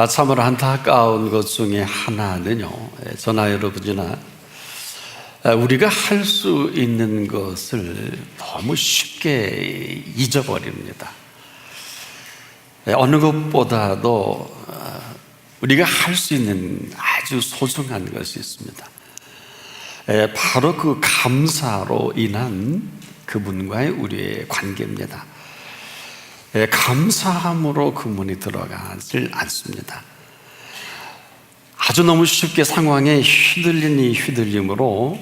참으로 안타까운 것 중에 하나는요, 저나 여러분이나 우리가 할 수 있는 것을 너무 쉽게 잊어버립니다. 어느 것보다도 우리가 할 수 있는 아주 소중한 것이 있습니다. 바로 그 감사로 인한 그분과의 우리의 관계입니다. 감사함으로 그 문이 들어가질 않습니다. 아주 너무 쉽게 상황에 휘둘린 이 휘둘림으로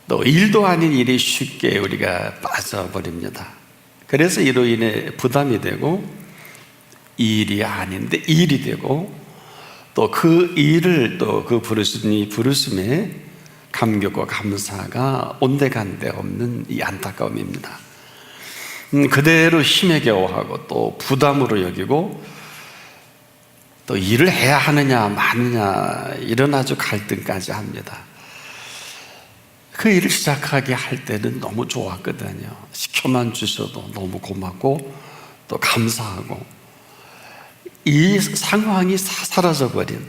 또 일도 아닌 일이 쉽게 우리가 빠져버립니다. 그래서 이로 인해 부담이 되고 일이 아닌데 일이 되고 또 그 일을 또 그 부르심에 감격과 감사가 온데간데 없는 이 안타까움입니다. 그대로 힘에 겨워하고 또 부담으로 여기고 또 일을 해야 하느냐 마느냐 이런 아주 갈등까지 합니다. 그 일을 시작하게 할 때는 너무 좋았거든요. 시켜만 주셔도 너무 고맙고 또 감사하고 이 상황이 사라져버린,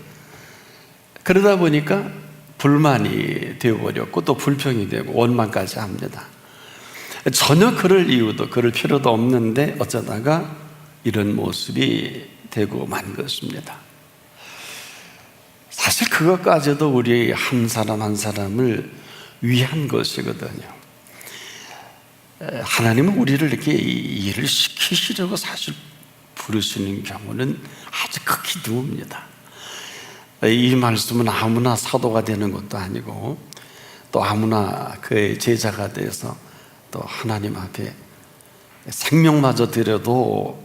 그러다 보니까 불만이 되어버렸고 또 불평이 되고 원망까지 합니다. 전혀 그럴 이유도 그럴 필요도 없는데 어쩌다가 이런 모습이 되고 만 것입니다. 사실 그것까지도 우리 한 사람 한 사람을 위한 것이거든요. 하나님은 우리를 이렇게 일을 시키시려고 사실 부르시는 경우는 아주 극히 드뭅니다. 이 말씀은 아무나 사도가 되는 것도 아니고 또 아무나 그의 제자가 돼서 또 하나님 앞에 생명마저 드려도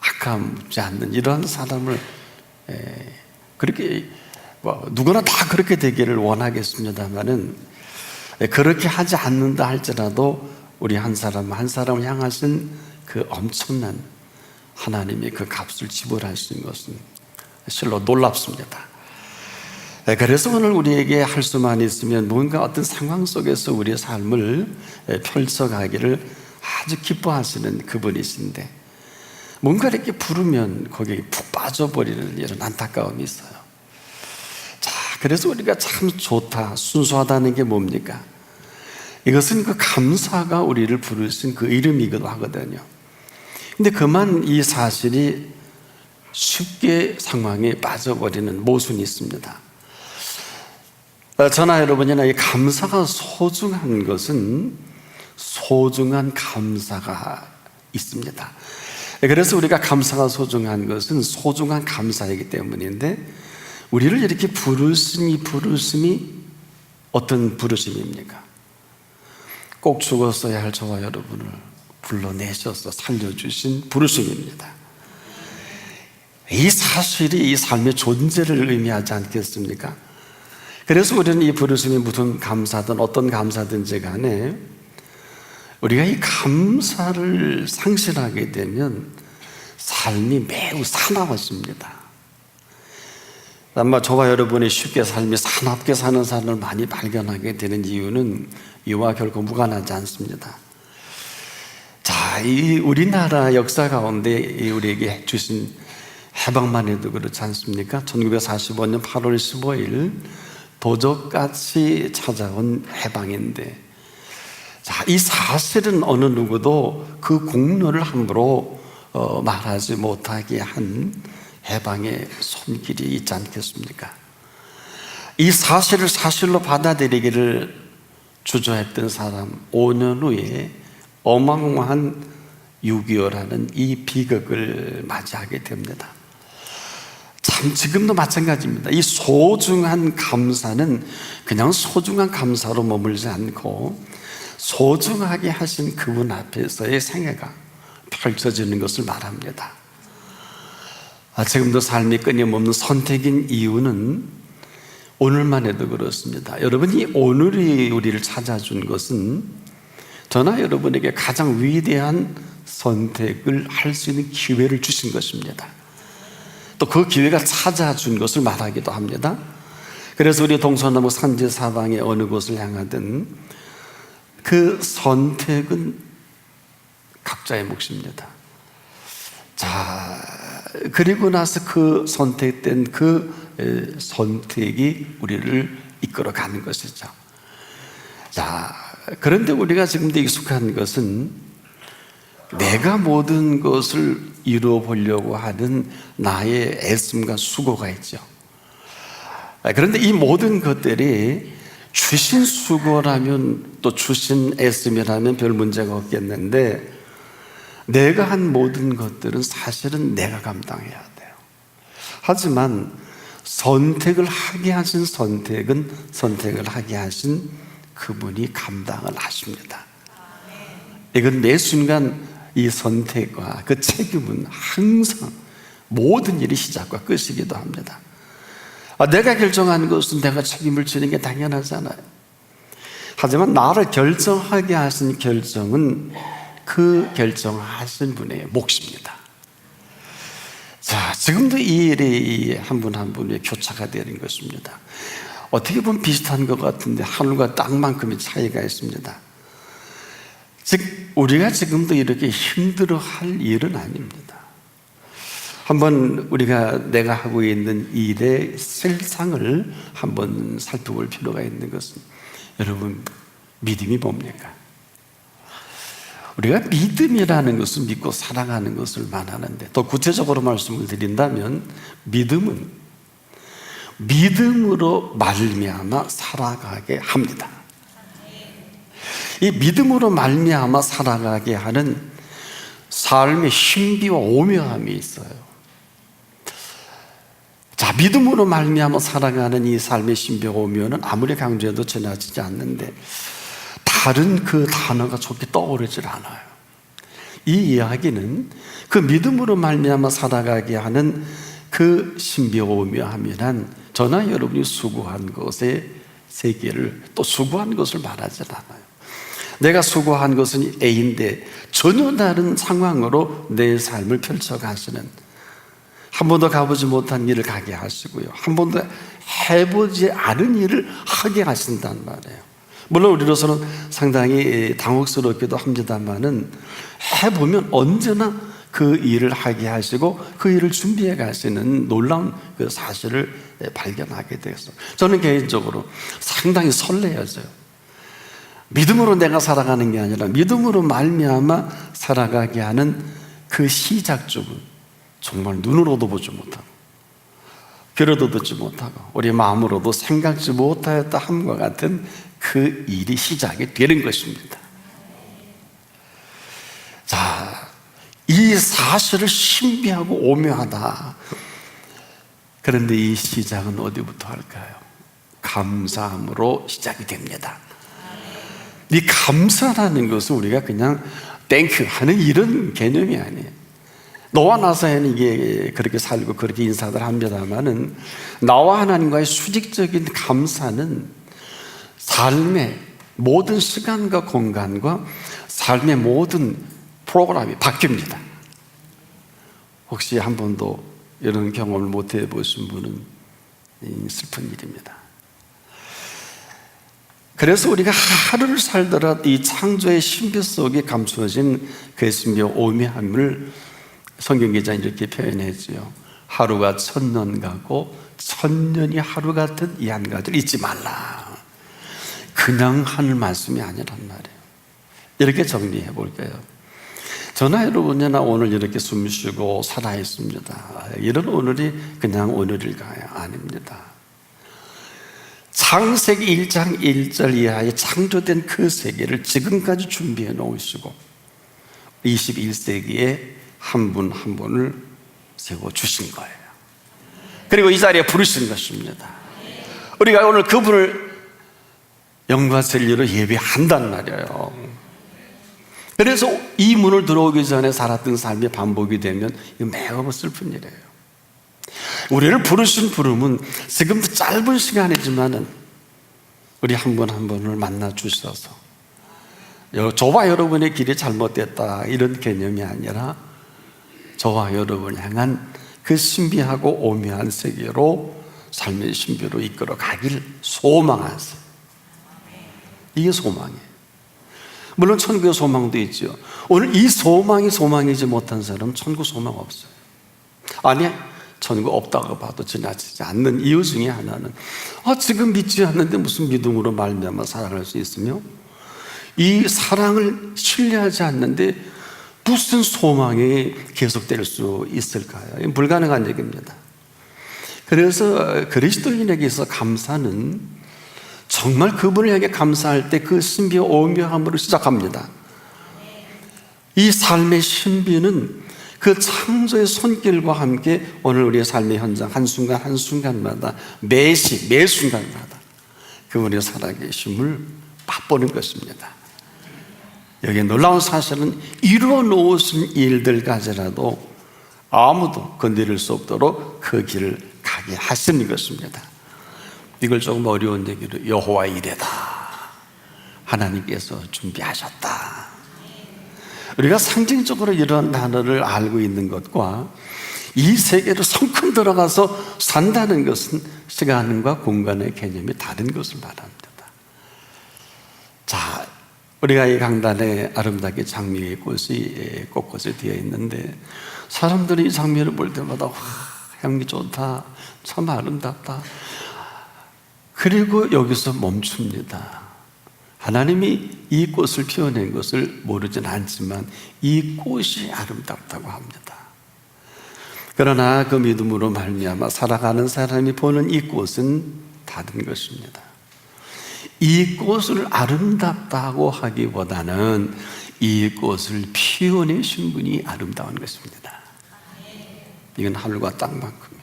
아깝지 않는 이런 사람을 그렇게 누구나 다 그렇게 되기를 원하겠습니다만은 그렇게 하지 않는다 할지라도 우리 한 사람 한 사람을 향하신 그 엄청난 하나님이 그 값을 지불하시는 것은 실로 놀랍습니다. 그래서 오늘 우리에게 할 수만 있으면 뭔가 어떤 상황 속에서 우리의 삶을 펼쳐가기를 아주 기뻐하시는 그분이신데 뭔가 이렇게 부르면 거기에 푹 빠져버리는 이런 안타까움이 있어요. 자, 그래서 우리가 참 좋다, 순수하다는 게 뭡니까? 이것은 그 감사가 우리를 부르신 그 이름이기도 하거든요. 근데 그만 이 사실이 쉽게 상황에 빠져버리는 모순이 있습니다. 저나 여러분이나 이 감사가 소중한 것은 소중한 감사가 있습니다. 그래서 우리가 감사가 소중한 것은 소중한 감사이기 때문인데 우리를 이렇게 부르신 이 부르심이 어떤 부르심입니까? 꼭 죽었어야 할 저와 여러분을 불러내셔서 살려주신 부르심입니다. 이 사실이 이 삶의 존재를 의미하지 않겠습니까? 그래서 우리는 이 부르심이 무슨 감사든 어떤 감사든지 간에 우리가 이 감사를 상실하게 되면 삶이 매우 사나워집니다. 아마 저와 여러분이 쉽게 삶이 사납게 사는 사람을 많이 발견하게 되는 이유는 이와 결코 무관하지 않습니다. 자, 이 우리나라 역사 가운데 우리에게 주신 해방만 해도 그렇지 않습니까? 1945년 8월 15일 도적같이 찾아온 해방인데, 자, 이 사실은 어느 누구도 그 공로를 함부로 말하지 못하게 한 해방의 손길이 있지 않겠습니까? 이 사실을 사실로 받아들이기를 주저했던 사람 5년 후에 어마어마한 6.25라는 이 비극을 맞이하게 됩니다. 참 지금도 마찬가지입니다. 이 소중한 감사는 그냥 소중한 감사로 머물지 않고 소중하게 하신 그분 앞에서의 생애가 펼쳐지는 것을 말합니다. 지금도 삶이 끊임없는 선택인 이유는 오늘만 해도 그렇습니다. 여러분이 오늘이 우리를 찾아준 것은 저나 여러분에게 가장 위대한 선택을 할 수 있는 기회를 주신 것입니다. 또 그 기회가 찾아준 것을 말하기도 합니다. 그래서 우리 동서남북 산지사방의 어느 곳을 향하든 그 선택은 각자의 몫입니다. 자, 그리고 나서 그 선택된 그 선택이 우리를 이끌어 가는 것이죠. 자, 그런데 우리가 지금도 익숙한 것은 내가 모든 것을 이루어 보려고 하는 나의 애씀과 수고가 있죠. 그런데 이 모든 것들이 주신 수고라면, 또 주신 애씀이라면 별 문제가 없겠는데, 내가 한 모든 것들은 사실은 내가 감당해야 돼요. 하지만 선택을 하게 하신 선택은 선택을 하게 하신 그분이 감당을 하십니다. 이건 매 순간 이 선택과 그 책임은 항상 모든 일이 시작과 끝이기도 합니다. 내가 결정한 것은 내가 책임을 지는 게 당연하잖아요. 하지만 나를 결정하게 하신 결정은 그 결정하신 분의 몫입니다. 자, 지금도 이 일이 한 분 한 분의 교차가 되는 것입니다. 어떻게 보면 비슷한 것 같은데 하늘과 땅만큼의 차이가 있습니다. 즉, 우리가 지금도 이렇게 힘들어할 일은 아닙니다. 한번 우리가 내가 하고 있는 일의 실상을 한번 살펴볼 필요가 있는 것은, 여러분, 믿음이 뭡니까? 우리가 믿음이라는 것은 믿고 살아가는 것을 말하는데, 더 구체적으로 말씀을 드린다면 믿음은 믿음으로 말미암아 살아가게 합니다. 이 믿음으로 말미암아 살아가게 하는 삶의 신비와 오묘함이 있어요. 자, 믿음으로 말미암아 살아가는 이 삶의 신비와 오묘는 아무리 강조해도 지나치지 않는데, 다른 그 단어가 좋게 떠오르질 않아요. 이 이야기는 그 믿음으로 말미암아 살아가게 하는 그 신비와 오묘함이란 저나 여러분이 수고한 것의 세계를, 또 수고한 것을 말하지 않아요. 내가 수고한 것은 A인데 전혀 다른 상황으로 내 삶을 펼쳐가시는, 한 번도 가보지 못한 일을 가게 하시고요, 한 번도 해보지 않은 일을 하게 하신단 말이에요. 물론 우리로서는 상당히 당혹스럽기도 합니다만은, 해보면 언제나 그 일을 하게 하시고 그 일을 준비해 가시는 놀라운 그 사실을 발견하게 되었어요. 저는 개인적으로 상당히 설레어져요. 믿음으로 내가 살아가는 게 아니라 믿음으로 말미암아 살아가게 하는 그 시작점은 정말 눈으로도 보지 못하고 귀로도 듣지 못하고 우리 마음으로도 생각지 못하였다 함과 같은 그 일이 시작이 되는 것입니다. 자, 이 사실을 신비하고 오묘하다. 그런데 이 시작은 어디부터 할까요? 감사함으로 시작이 됩니다. 이 감사라는 것은 우리가 그냥 땡큐 하는 이런 개념이 아니에요. 너와 나 사이에는 이게 그렇게 살고 그렇게 인사들 합니다만은, 나와 하나님과의 수직적인 감사는 삶의 모든 시간과 공간과 삶의 모든 프로그램이 바뀝니다. 혹시 한 번도 이런 경험을 못 해보신 분은 슬픈 일입니다. 그래서 우리가 하루를 살더라도 이 창조의 신비 속에 감추어진 그 신비와 오묘함을 성경 기자는 이렇게 표현했지요. 하루가 천년 가고 천년이 하루 같은 이 한 가지를 잊지 말라. 그냥 하는 말씀이 아니란 말이에요. 이렇게 정리해 볼게요. 저나 여러분이나 오늘 이렇게 숨 쉬고 살아있습니다. 이런 오늘이 그냥 오늘일까요? 아닙니다. 창세기 1장 1절 이하에 창조된 그 세계를 지금까지 준비해 놓으시고 21세기에 한 분 한 분을 세워주신 거예요. 그리고 이 자리에 부르신 것입니다. 우리가 오늘 그분을 영과 진리로 예배한단 말이에요. 그래서 이 문을 들어오기 전에 살았던 삶이 반복이 되면 이거 매우 슬픈 일이에요. 우리를 부르신 부름은 지금도 짧은 시간이지만은 우리 한 분 한 분을 만나 주셔서, 저와 여러분의 길이 잘못됐다 이런 개념이 아니라 저와 여러분을 향한 그 신비하고 오묘한 세계로, 삶의 신비로 이끌어 가길 소망하세요. 이게 소망이에요. 물론 천국의 소망도 있죠. 오늘 이 소망이 소망이지 못한 사람은 천국 소망 없어요. 아니, 천국 없다고 봐도 지나치지 않는 이유 중에 하나는 지금 믿지 않는데 무슨 믿음으로 말미암아 살아갈 수 있으며, 이 사랑을 신뢰하지 않는데 무슨 소망이 계속될 수 있을까요? 불가능한 얘기입니다. 그래서 그리스도인에게서 감사는 정말 그분을 향해 감사할 때 그 신비 오묘함으로 시작합니다. 이 삶의 신비는 그 창조의 손길과 함께 오늘 우리의 삶의 현장 한순간 한순간마다 매 순간마다 그분의 살아계심을 맛보는 것입니다. 여기에 놀라운 사실은 이루어 놓으신 일들까지라도 아무도 건드릴 수 없도록 그 길을 가게 하시는 것입니다. 이걸 조금 어려운 얘기로 여호와의 이레다, 하나님께서 준비하셨다. 우리가 상징적으로 이런 단어를 알고 있는 것과 이 세계로 성큼 들어가서 산다는 것은 시간과 공간의 개념이 다른 것을 말합니다. 자, 우리가 이 강단에 아름답게 장미의 꽃이 꽃꽃이 되어 있는데, 사람들이 이 장미를 볼 때마다 와, 향기 좋다, 참 아름답다. 그리고 여기서 멈춥니다. 하나님이 이 꽃을 피워낸 것을 모르진 않지만 이 꽃이 아름답다고 합니다. 그러나 그 믿음으로 말미암아 살아가는 사람이 보는 이 꽃은 다른 것입니다. 이 꽃을 아름답다고 하기보다는 이 꽃을 피워내신 분이 아름다운 것입니다. 이건 하늘과 땅만큼이에요.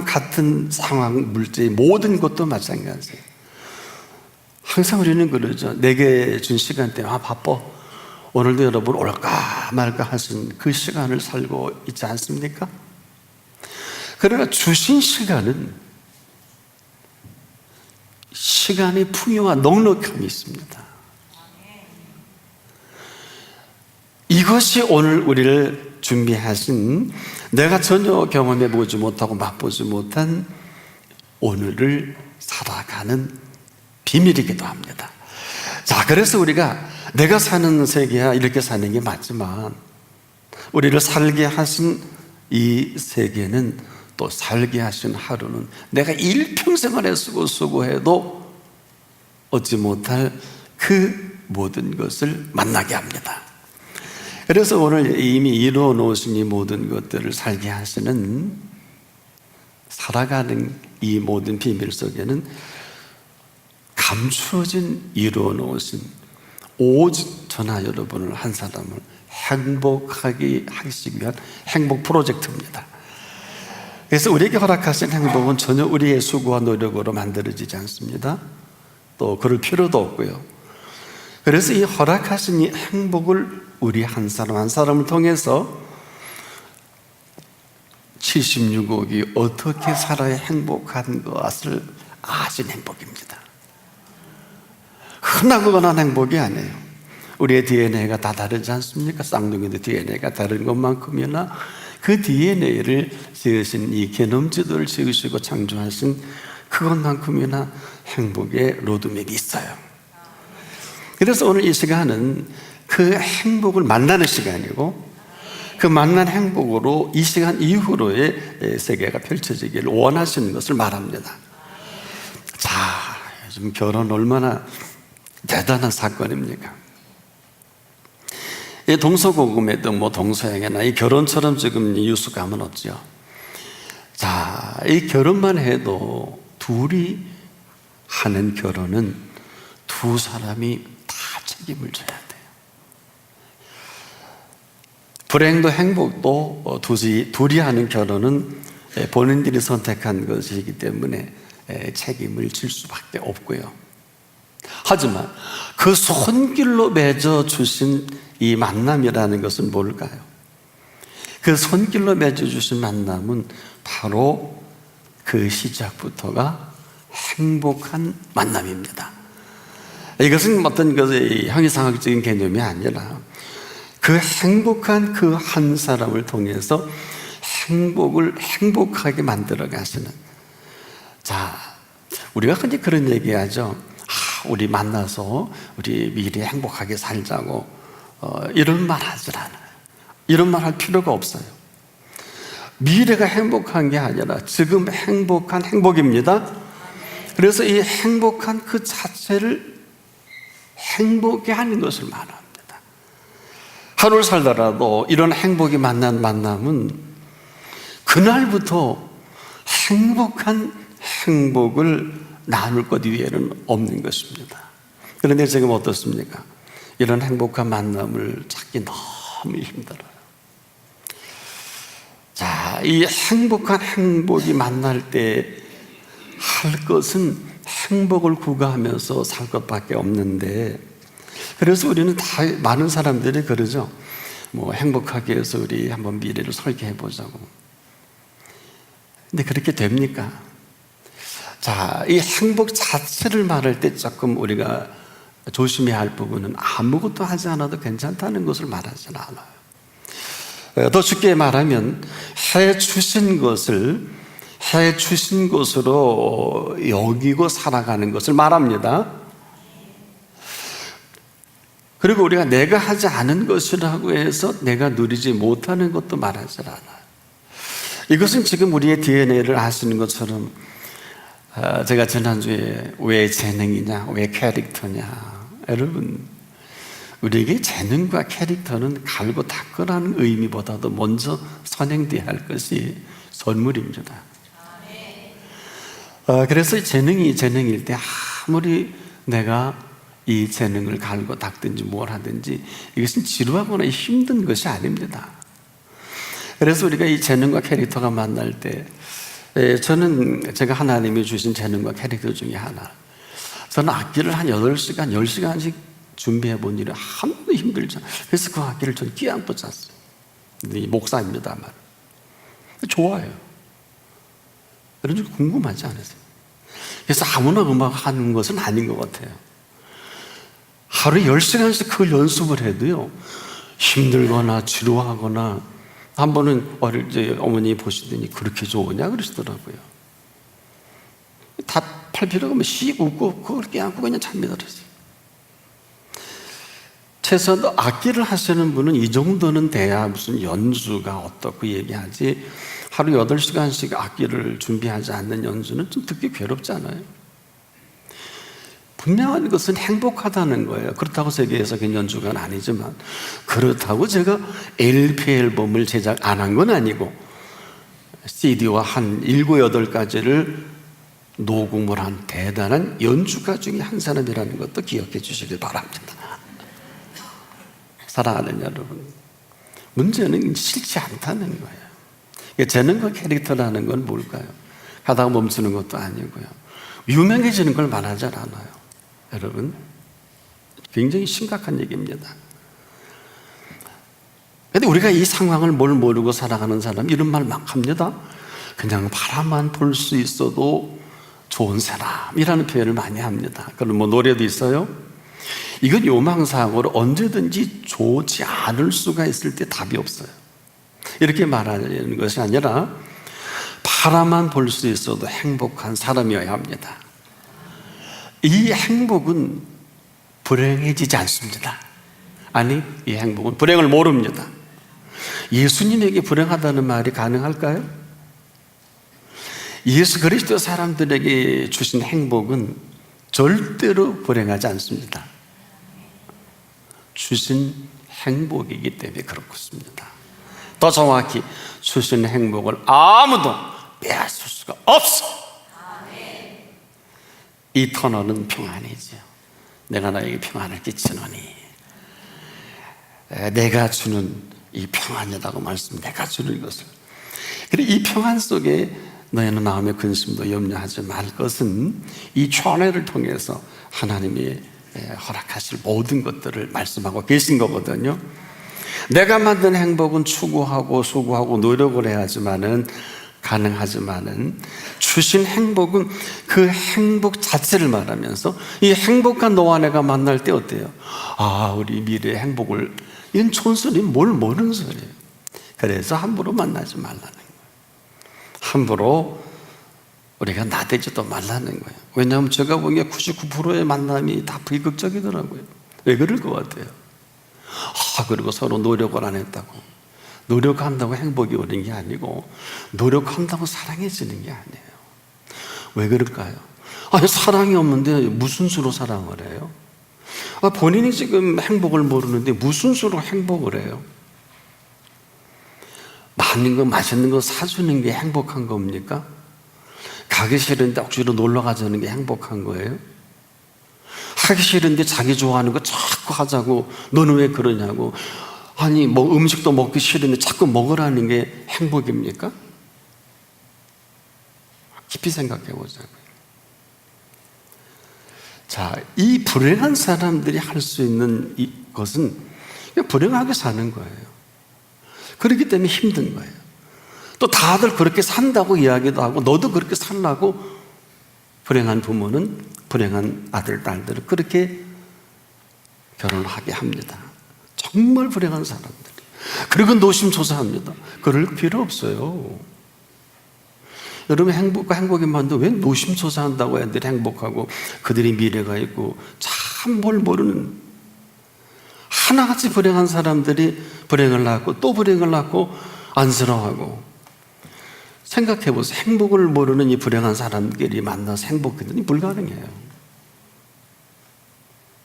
같은 상황, 물질의 모든 것도 마찬가지예요. 항상 우리는 그러죠. 내게 준 시간 때문에 바빠, 오늘도 여러분 올까 말까 하신 그 시간을 살고 있지 않습니까? 그러나 주신 시간의 풍요와 넉넉함이 있습니다. 이것이 오늘 우리를 준비하신, 내가 전혀 경험해보지 못하고 맛보지 못한 오늘을 살아가는 비밀이기도 합니다. 자, 그래서 우리가 내가 사는 세계야 이렇게 사는 게 맞지만, 우리를 살게 하신 이 세계는, 또 살게 하신 하루는 내가 일평생을 애쓰고 수고해도 얻지 못할 그 모든 것을 만나게 합니다. 그래서 오늘 이미 이루어 놓으신 이 모든 것들을 살게 하시는, 살아가는 이 모든 비밀 속에는 감추어진 이루어 놓으신, 오직 저나 여러분을 한 사람을 행복하게 하시기 위한 행복 프로젝트입니다. 그래서 우리에게 허락하신 행복은 전혀 우리의 수고와 노력으로 만들어지지 않습니다. 또 그럴 필요도 없고요. 그래서 이 허락하신 이 행복을 우리 한 사람 한 사람을 통해서 76억이 어떻게 살아야 행복한 것을 아신 행복입니다. 흔하거나 행복이 아니에요. 우리의 DNA가 다 다르지 않습니까? 쌍둥이도 DNA가 다른 것만큼이나 그 DNA를 지으신, 이 게놈 지도를 지으시고 창조하신 그것만큼이나 행복의 로드맵이 있어요. 그래서 오늘 이 시간은 그 행복을 만나는 시간이고, 그 만난 행복으로 이 시간 이후로의 세계가 펼쳐지기를 원하시는 것을 말합니다. 자, 요즘 결혼 얼마나 대단한 사건입니까? 이 동서고금에도 동서양에나 이 결혼처럼 지금 뉴스감은 없죠. 자, 이 결혼만 해도 둘이 하는 결혼은 두 사람이 다 책임을 져야 돼요. 불행도 행복도 둘이 하는 결혼은 본인들이 선택한 것이기 때문에 책임을 질 수밖에 없고요. 하지만 그 손길로 맺어주신 이 만남이라는 것은 뭘까요? 그 손길로 맺어주신 만남은 바로 그 시작부터가 행복한 만남입니다. 이것은 어떤 형이상학적인 개념이 아니라 그 행복한 그 한 사람을 통해서 행복을 행복하게 만들어 가시는. 자, 우리가 흔히 그런 얘기하죠. 우리 만나서 우리 미리 행복하게 살자고 이런 말 하질 않아요. 이런 말 할 필요가 없어요. 미래가 행복한 게 아니라 지금 행복한 행복입니다. 그래서 이 행복한 그 자체를 행복이 아닌 것을 말합니다. 하루를 살다라도 이런 행복이 만난 만남은 그날부터 행복한 행복을 나눌 것 이외에는 없는 것입니다. 그런데 지금 어떻습니까? 이런 행복한 만남을 찾기 너무 힘들어요. 자, 이 행복한 행복이 만날 때 할 것은 행복을 구가하면서 살 것밖에 없는데, 그래서 우리는 다 많은 사람들이 그러죠. 뭐 행복하게 해서 우리 한번 미래를 설계해 보자고. 근데 그렇게 됩니까? 자, 이 행복 자체를 말할 때 조금 우리가 조심해야 할 부분은 아무것도 하지 않아도 괜찮다는 것을 말하지는 않아요. 더 쉽게 말하면 해 주신 것으로 여기고 살아가는 것을 말합니다. 그리고 우리가 내가 하지 않은 것이라고 해서 내가 누리지 못하는 것도 말하지 않아요. 이것은 지금 우리의 DNA를 아시는 것처럼, 제가 지난주에 왜 재능이냐, 왜 캐릭터냐, 여러분, 우리에게 재능과 캐릭터는 갈고 닦으라는 의미보다도 먼저 선행돼야 할 것이 선물입니다. 그래서 재능이 재능일 때 아무리 내가 이 재능을 갈고 닦든지 뭘 하든지 이것은 지루하거나 힘든 것이 아닙니다. 그래서 우리가 이 재능과 캐릭터가 만날 때, 제가 하나님이 주신 재능과 캐릭터 중에 하나, 저는 악기를 한 8시간, 10시간씩 준비해 본 일이 한 번도 힘들지 않아요. 그래서 그 악기를 전 끼안고 잤어요. 근데 목사입니다만 좋아요. 그런 줄 궁금하지 않으세요? 그래서 아무나 음악 하는 것은 아닌 것 같아요. 하루에 10시간씩 그걸 연습을 해도요, 힘들거나 지루하거나, 한 번은 어릴 때 어머니 보시더니 그렇게 좋으냐 그러시더라고요. 답할 필요가 없으면 씩 웃고 그걸 깨안고 그냥 잠이 들었어요. 최소한 악기를 하시는 분은 이 정도는 돼야 무슨 연주가 어떻고 얘기하지, 하루 8시간씩 악기를 준비하지 않는 연주는 좀 듣기 괴롭지 않아요? 분명한 것은 행복하다는 거예요. 그렇다고 세계에서 연주가는 아니지만, 그렇다고 제가 LP 앨범을 제작 안 한 건 아니고 CD와 한 7, 8가지를 녹음을 한 대단한 연주가 중에 한 사람이라는 것도 기억해 주시길 바랍니다. 사랑하는 여러분, 문제는 싫지 않다는 거예요. 재능과 캐릭터라는 건 뭘까요? 하다가 멈추는 것도 아니고요, 유명해지는 걸 말하지 않아요. 여러분, 굉장히 심각한 얘기입니다. 그런데 우리가 이 상황을 뭘 모르고 살아가는 사람, 이런 말 막 합니다. 그냥 바라만 볼 수 있어도 좋은 사람이라는 표현을 많이 합니다. 그럼 뭐 노래도 있어요. 이건 요망사항으로 언제든지 좋지 않을 수가 있을 때 답이 없어요. 이렇게 말하는 것이 아니라 바라만 볼 수 있어도 행복한 사람이어야 합니다. 이 행복은 불행해지지 않습니다. 아니, 이 행복은 불행을 모릅니다. 예수님에게 불행하다는 말이 가능할까요? 예수 그리스도 사람들에게 주신 행복은 절대로 불행하지 않습니다. 주신 행복이기 때문에 그렇습니다. 더 정확히 주신 행복을 아무도 빼앗을 수가 없어. 이 터널은 평안이죠. 내가 너에게 평안을 끼치노니, 내가 주는 이 평안이라고 말씀, 내가 주는 것을. 그리고 이 평안 속에 너희는 마음의 근심도 염려하지 말 것은 이 전회를 통해서 하나님이 허락하실 모든 것들을 말씀하고 계신 거거든요. 내가 만든 행복은 추구하고 수고하고 노력을 해야지만은 가능하지만은, 주신 행복은 그 행복 자체를 말하면서 이 행복한 너와 내가 만날 때 어때요? 아, 우리 미래의 행복을, 이건 촌소리, 뭘 모르는 소리예요. 그래서 함부로 만나지 말라는 거예요. 함부로 우리가 나대지도 말라는 거예요. 왜냐하면 제가 보기에 99%의 만남이 다 비극적이더라고요. 왜 그럴 것 같아요? 그리고 서로 노력을 안 했다고. 노력한다고 행복이 오는 게 아니고 노력한다고 사랑해지는 게 아니에요. 왜 그럴까요? 아니, 사랑이 없는데 무슨 수로 사랑을 해요? 본인이 지금 행복을 모르는데 무슨 수로 행복을 해요? 많은 거 맛있는 거 사주는 게 행복한 겁니까? 가기 싫은데 억지로 놀러 가자는 게 행복한 거예요? 하기 싫은데 자기 좋아하는 거 자꾸 하자고 너는 왜 그러냐고. 아니, 뭐 음식도 먹기 싫은데 자꾸 먹으라는 게 행복입니까? 깊이 생각해 보자고요. 자, 이 불행한 사람들이 할 수 있는 것은 그냥 불행하게 사는 거예요. 그렇기 때문에 힘든 거예요. 또 다들 그렇게 산다고 이야기도 하고 너도 그렇게 살라고 불행한 부모는 불행한 아들, 딸들을 그렇게 결혼을 하게 합니다. 정말 불행한 사람들이. 그리고 노심초사합니다. 그럴 필요 없어요. 여러분, 행복과 행복이 많은데 왜 노심초사한다고 애들이 행복하고 그들이 미래가 있고 참 뭘 모르는 하나같이 불행한 사람들이 불행을 낳고 또 불행을 낳고 안쓰러워하고. 생각해 보세요. 행복을 모르는 이 불행한 사람끼리 만나서 행복해지니 불가능해요.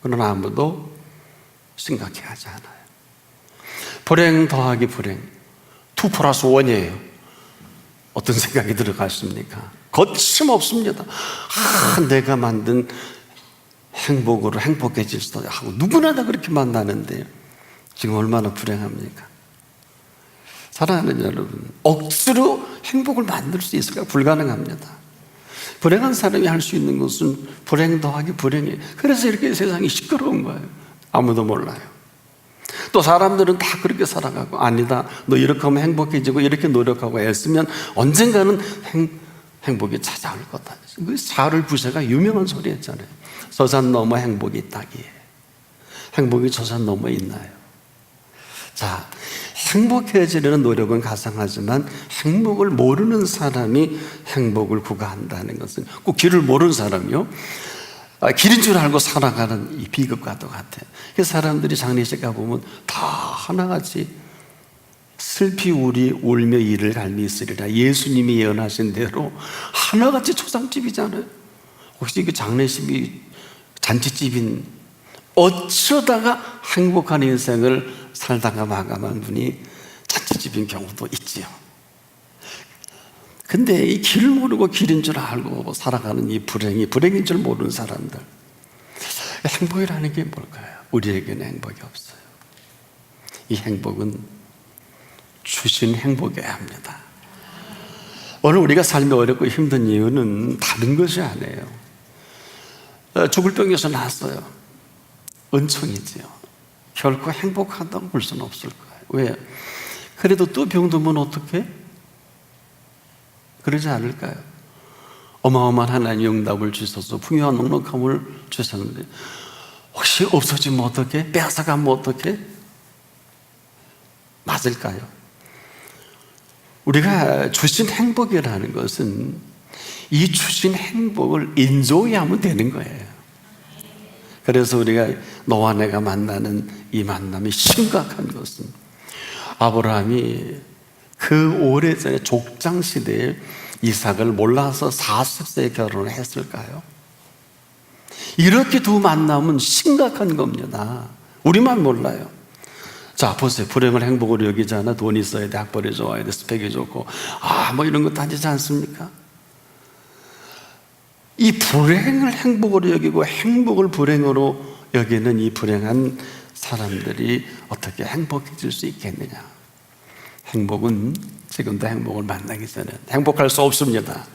그러나 아무도 생각해 하지 않아요. 불행 더하기 불행 2+1이에요. 어떤 생각이 들어갔습니까? 거침없습니다. 내가 만든 행복으로 행복해질 수도 하고 누구나 다 그렇게 만나는데 지금 얼마나 불행합니까? 사랑하는 여러분, 억지로 행복을 만들 수 있을까? 불가능합니다. 불행한 사람이 할 수 있는 것은 불행 더하기 불행이에요. 그래서 이렇게 세상이 시끄러운 거예요. 아무도 몰라요. 또 사람들은 다 그렇게 살아가고, 아니다, 너 이렇게 하면 행복해지고 이렇게 노력하고 애쓰면 언젠가는 행복이 찾아올 거다. 그 샤를 부세가 유명한 소리 했잖아요. 서산 너머 행복이 있다기에. 행복이 서산 너머 있나요? 자, 행복해지려는 노력은 가상하지만 행복을 모르는 사람이 행복을 구가한다는 것은 꼭 길을 모르는 사람이요, 길인 줄 알고 살아가는 이 비극과 똑같아요. 그래서 사람들이 장례식 가보면 다 하나같이 슬피 울며 이를 갈미 있으리라. 예수님이 예언하신 대로 하나같이 초상집이잖아요. 혹시 그 장례식이 잔치집인, 어쩌다가 행복한 인생을 살다가 마감한 분이 잔치집인 경우도 있지요. 근데 이 길을 모르고 길인 줄 알고 살아가는 이 불행인 줄 모르는 사람들, 행복이라는 게 뭘까요? 우리에게는 행복이 없어요. 이 행복은 주신 행복이어야 합니다. 오늘 우리가 삶이 어렵고 힘든 이유는 다른 것이 아니에요. 죽을 병에서 났어요. 은총이지요. 결코 행복하다고 볼 수는 없을 거예요. 왜? 그래도 또 병들면 어떻게? 그러지 않을까요? 어마어마한 하나님의 응답을 주셔서 풍요한 넉넉함을 주셨는데 혹시 없어지면 어떻게? 빼앗아가면 어떻게? 맞을까요? 우리가 주신 행복이라는 것은 이 주신 행복을 인조하면 되는 거예요. 그래서 우리가 너와 내가 만나는 이 만남이 심각한 것은, 아브라함이 그 오래전에 족장시대에 이삭을 몰라서 40세에 결혼을 했을까요? 이렇게 두 만남은 심각한 겁니다. 우리만 몰라요. 자, 보세요. 불행을 행복으로 여기잖아. 돈이 있어야 돼, 학벌이 좋아야 돼, 스펙이 좋고 뭐 이런 거 따지지 않습니까? 이 불행을 행복으로 여기고 행복을 불행으로 여기는 이 불행한 사람들이 어떻게 행복해질 수 있겠느냐? 행복은 지금도 행복을 만나기 전에 행복할 수 없습니다.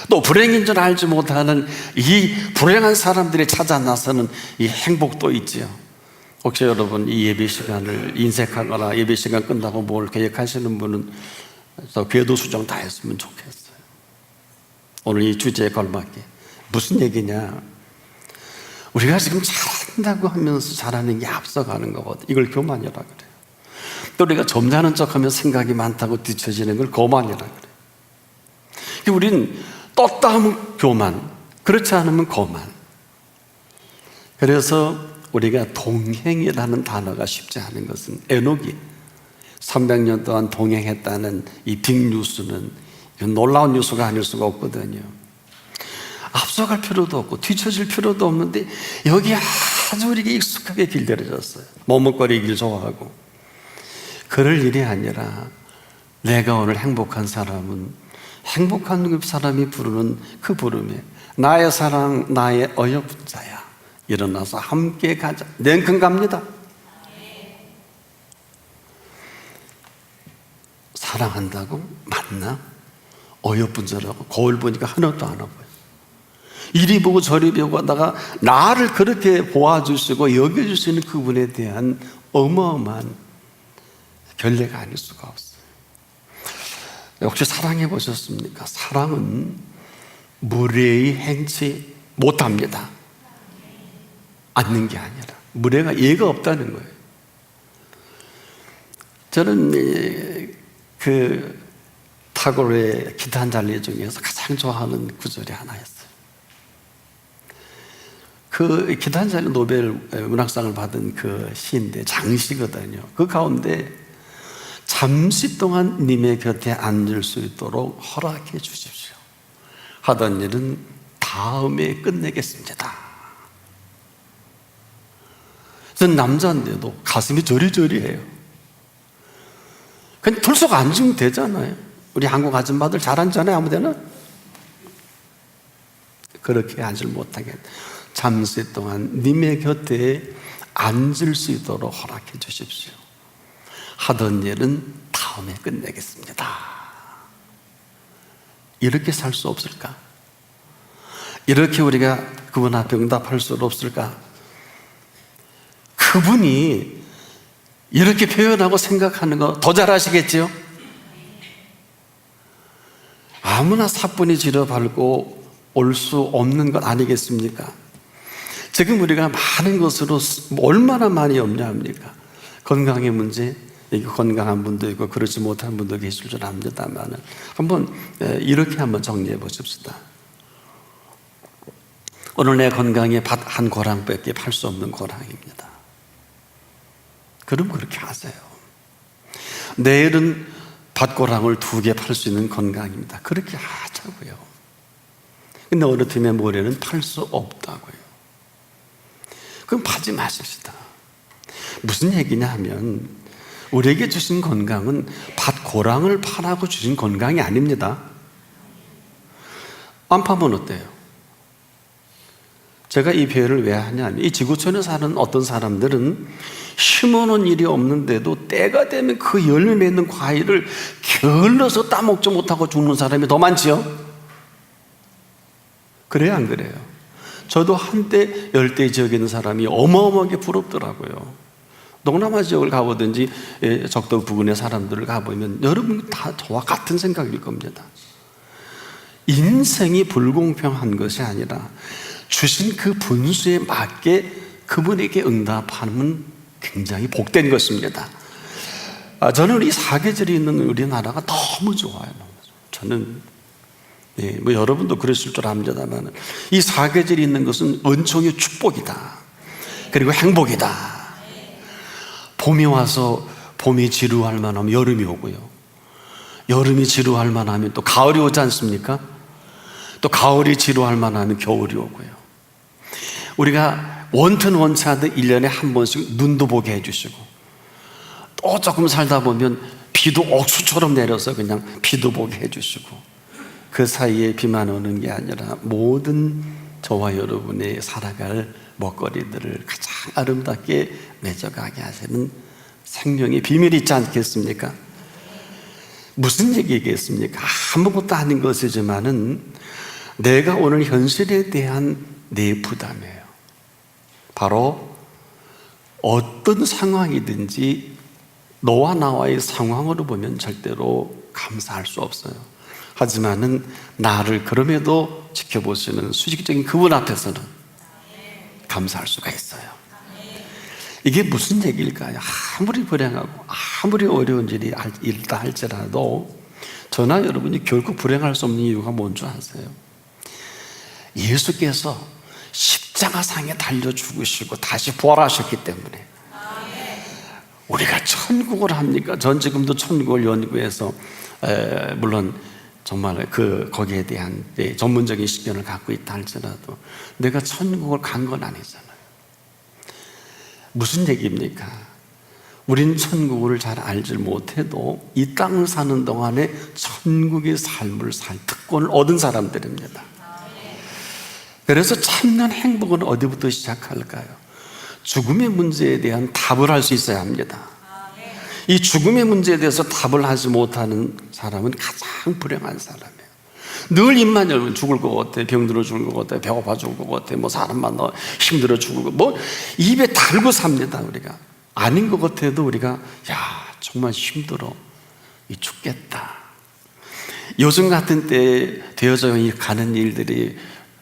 또 불행인 줄 알지 못하는 이 불행한 사람들이 찾아 나서는 이 행복도 있지요. 혹시 여러분 이 예배 시간을 인색하거나 예배 시간 끝나고 뭘 계획하시는 분은 궤도 수정 다 했으면 좋겠어요. 오늘 이 주제에 걸맞게. 무슨 얘기냐? 우리가 지금 잘한다고 하면서 잘하는 게 앞서가는 거거든. 이걸 교만이라 그래요. 또 우리가 점잖은 척하면 생각이 많다고 뒤처지는 걸 거만이라 그래요. 우리는 떴다 하면 교만, 그렇지 않으면 거만. 그래서 우리가 동행이라는 단어가 쉽지 않은 것은 에녹이 300년 동안 동행했다는 이 빅뉴스는 놀라운 뉴스가 아닐 수가 없거든요. 앞서갈 필요도 없고 뒤처질 필요도 없는데 여기 아주 우리에게 익숙하게 길들여졌어요. 머뭇거리길 좋아하고. 그럴 일이 아니라 내가 오늘 행복한 사람은 행복한 그 사람이 부르는 그 부름에 나의 사랑 나의 어여분자야, 일어나서 함께 가자. 냉큼 갑니다. 사랑한다고? 맞나? 어여분자라고 거울 보니까 하나도 안 아파요. 이리 보고 저리 보고 하다가 나를 그렇게 보아주시고 여겨주시는 그분에 대한 어마어마한 결례가 아닐 수가 없어요. 혹시 사랑해 보셨습니까? 사랑은 무례히 행치 못합니다. 않는 게 아니라 무례가 예가 없다는 거예요. 저는 그 타고르의 기타 한 잔리 중에서 가장 좋아하는 구절이 하나였어요. 그 기타 한 잔리 노벨 문학상을 받은 그 시인데 장시거든요. 그 가운데 잠시 동안 님의 곁에 앉을 수 있도록 허락해 주십시오. 하던 일은 다음에 끝내겠습니다. 전 남자인데도 가슴이 저리저리해요. 그냥 털썩 앉으면 되잖아요. 우리 한국 아줌마들 잘 앉잖아요, 아무데나. 그렇게 앉을 못하게 잠시 동안 님의 곁에 앉을 수 있도록 허락해 주십시오. 하던 일은 다음에 끝내겠습니다. 이렇게 살 수 없을까? 이렇게 우리가 그분 앞에 응답할 수 없을까? 그분이 이렇게 표현하고 생각하는 거 더 잘하시겠죠? 아무나 사뿐히 지려밟고 올 수 없는 것 아니겠습니까? 지금 우리가 많은 것으로 얼마나 많이 염려합니까? 건강의 문제, 건강한 분도 있고 그렇지 못한 분도 계실 줄 압니다만 한번 이렇게 한번 정리해 보십시다. 오늘 내 건강에 밭 한 고랑밖에 팔 수 없는 고랑입니다. 그럼 그렇게 하세요. 내일은 밭고랑을 2개 팔 수 있는 건강입니다. 그렇게 하자고요. 근데 어느 틈에 모레는 팔 수 없다고요. 그럼 파지 마십시다. 무슨 얘기냐 하면 우리에게 주신 건강은 밭고랑을 파라고 주신 건강이 아닙니다. 안 파면 어때요? 제가 이 표현을 왜 하냐면 이 지구촌에 사는 어떤 사람들은 심어놓은 일이 없는데도 때가 되면 그 열매 맺는 과일을 게을러서 따먹지 못하고 죽는 사람이 더 많지요? 그래요, 안 그래요? 저도 한때 열대 지역에 있는 사람이 어마어마하게 부럽더라고요. 동남아 지역을 가보든지 적도 부근의 사람들을 가보면 여러분 다 저와 같은 생각일 겁니다. 인생이 불공평한 것이 아니라 주신 그 분수에 맞게 그분에게 응답하면 굉장히 복된 것입니다. 저는 이 사계절이 있는 우리나라가 너무 좋아요. 저는 뭐 여러분도 그랬을 줄 압니다만 이 사계절이 있는 것은 은총의 축복이다. 그리고 행복이다. 봄이 와서 봄이 지루할 만하면 여름이 오고요. 여름이 지루할 만하면 또 가을이 오지 않습니까? 또 가을이 지루할 만하면 겨울이 오고요. 우리가 원튼 원치 않듯 1년에 한 번씩 눈도 보게 해주시고 또 조금 살다 보면 비도 옥수처럼 내려서 그냥 비도 보게 해주시고 그 사이에 비만 오는 게 아니라 모든 저와 여러분의 살아갈 먹거리들을 가장 아름답게 맺어가게 하시는 생명의 비밀이 있지 않겠습니까? 무슨 얘기겠습니까? 아무것도 아닌 것이지만은 내가 오늘 현실에 대한 내 부담이에요. 바로 어떤 상황이든지 너와 나와의 상황으로 보면 절대로 감사할 수 없어요. 하지만은 나를 그럼에도 지켜보시는 수직적인 그분 앞에서는 감사할 수가 있어요. 이게 무슨 얘기일까요? 아무리 불행하고 아무리 어려운 일이 있다 할지라도 저나 여러분이 결코 불행할 수 없는 이유가 뭔지 아세요? 예수께서 십자가상에 달려 죽으시고 다시 부활하셨기 때문에 우리가 천국을 합니까? 전 지금도 천국을 연구해서 물론 정말 거기에 대한 전문적인 시견을 갖고 있다 할지라도 내가 천국을 간 건 아니잖아요. 무슨 얘기입니까? 우린 천국을 잘 알지 못해도 이 땅을 사는 동안에 천국의 삶을 살 특권을 얻은 사람들입니다. 그래서 참된 행복은 어디부터 시작할까요? 죽음의 문제에 대한 답을 할 수 있어야 합니다. 이 죽음의 문제에 대해서 답을 하지 못하는 사람은 가장 불행한 사람이에요. 늘 입만 열면 죽을 것 같아, 병들어 죽을 것 같아, 배고파 죽을 것 같아, 뭐 사람 만나 힘들어 죽을 것 같아, 뭐 입에 달고 삽니다. 우리가 아닌 것 같아도 우리가 정말 힘들어, 죽겠다. 요즘 같은 때에 되어져 가는 일들이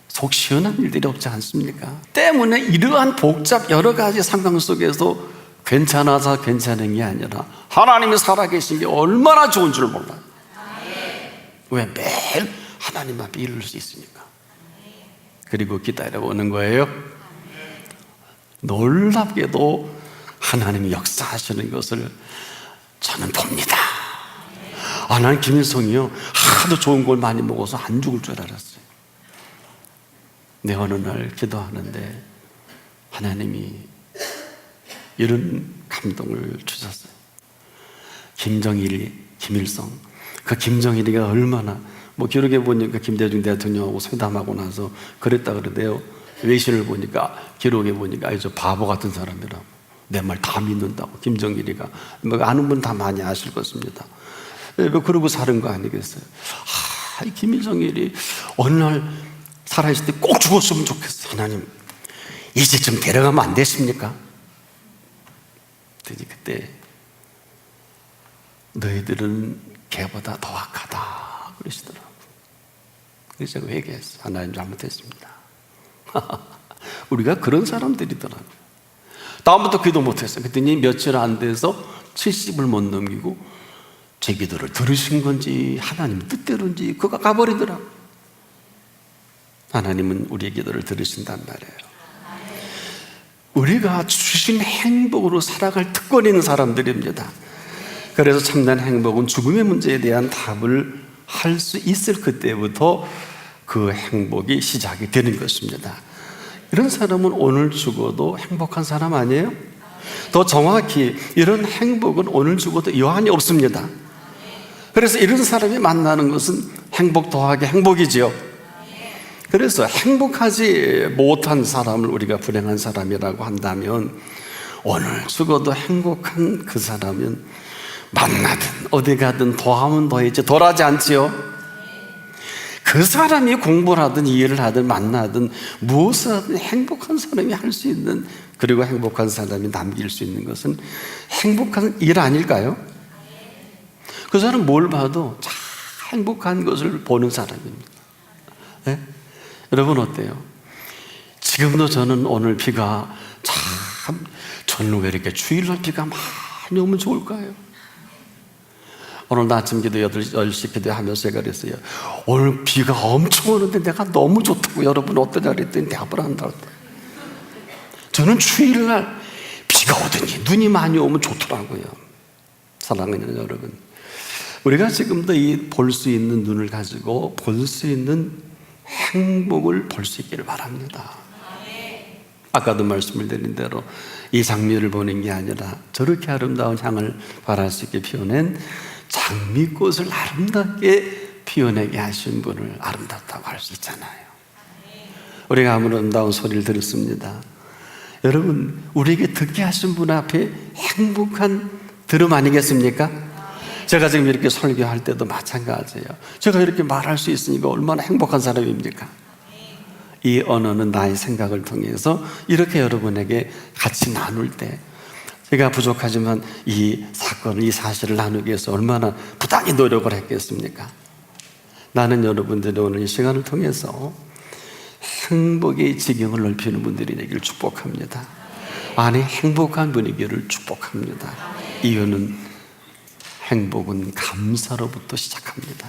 속 시원한 일들이 없지 않습니까? 때문에 이러한 복잡 여러 가지 상황 속에서 괜찮아서 괜찮은 게 아니라 하나님이 살아계신 게 얼마나 좋은 줄 몰라요. 왜? 매일 하나님 앞에 이룰 수 있으니까. 그리고 기다려보는 거예요. 놀랍게도 하나님이 역사하시는 것을 저는 봅니다. 난 김일성이요 하도 좋은 걸 많이 먹어서 안 죽을 줄 알았어요. 내 어느 날 기도하는데 하나님이 이런 감동을 주셨어요. 김정일, 김일성, 그 김정일이가 얼마나 기록에 보니까 김대중 대통령하고 회담하고 나서 그랬다 그러대요. 외신을 보니까 기록에 보니까 저 바보 같은 사람이라고, 내 말 다 믿는다고. 김정일이가 아는 분 다 많이 아실 것입니다. 그러고 사는 거 아니겠어요? 이 김일성일이 어느 날 살아있을 때 꼭 죽었으면 좋겠어. 하나님 이제 좀 데려가면 안 되십니까? 그때 너희들은 걔보다 더 악하다 그러시더라고요. 그래서 제가 회개했어요. 하나님 잘못했습니다. 우리가 그런 사람들이더라고요. 다음부터 기도 못했어요. 그랬더니 며칠 안 돼서 70을 못 넘기고 제 기도를 들으신 건지 하나님 뜻대로인지 그가 가버리더라고요. 하나님은 우리의 기도를 들으신단 말이에요. 우리가 주신 행복으로 살아갈 특권이 있는 사람들입니다. 그래서 참된 행복은 죽음의 문제에 대한 답을 할 수 있을 그때부터 그 행복이 시작이 되는 것입니다. 이런 사람은 오늘 죽어도 행복한 사람 아니에요? 더 정확히 이런 행복은 오늘 죽어도 여한이 없습니다. 그래서 이런 사람이 만나는 것은 행복 더하기 행복이지요. 그래서 행복하지 못한 사람을 우리가 불행한 사람이라고 한다면 오늘 죽어도 행복한 그 사람은 만나든 어디 가든 더하면 더했지 덜하지 않지요. 그 사람이 공부를 하든 일을 하든 만나든 무엇을 하든 행복한 사람이 할 수 있는, 그리고 행복한 사람이 남길 수 있는 것은 행복한 일 아닐까요? 그 사람 뭘 봐도 참 행복한 것을 보는 사람입니다. 네? 여러분 어때요? 지금도 저는 오늘 비가 참, 저는 왜 이렇게 주일날 비가 많이 오면 좋을까요? 오늘 아침 기도 10시 기도하면서 제가 그랬어요. 오늘 비가 엄청 오는데 내가 너무 좋다고. 여러분 어떠냐 그랬더니 대답을 한다고. 저는 주일날 비가 오더니 눈이 많이 오면 좋더라고요. 사랑하는 여러분, 우리가 지금도 이 볼 수 있는 눈을 가지고 볼 수 있는 행복을 볼 수 있기를 바랍니다. 아까도 말씀을 드린 대로 이 장미를 보는 게 아니라 저렇게 아름다운 향을 발할 수 있게 피워낸 장미꽃을 아름답게 피워내게 하신 분을 아름답다고 할 수 있잖아요. 우리가 아름다운 소리를 들었습니다. 여러분, 우리에게 듣게 하신 분 앞에 행복한 들음 아니겠습니까? 제가 지금 이렇게 설교할 때도 마찬가지예요. 제가 이렇게 말할 수 있으니까 얼마나 행복한 사람입니까? 이 언어는 나의 생각을 통해서 이렇게 여러분에게 같이 나눌 때 제가 부족하지만 이 사건을, 이 사실을 나누기 위해서 얼마나 부단히 노력을 했겠습니까? 나는 여러분들이 오늘 이 시간을 통해서 행복의 지경을 넓히는 분들이 되기를 축복합니다. 안에 행복한 분위기를 축복합니다. 이유는 행복은 감사로부터 시작합니다.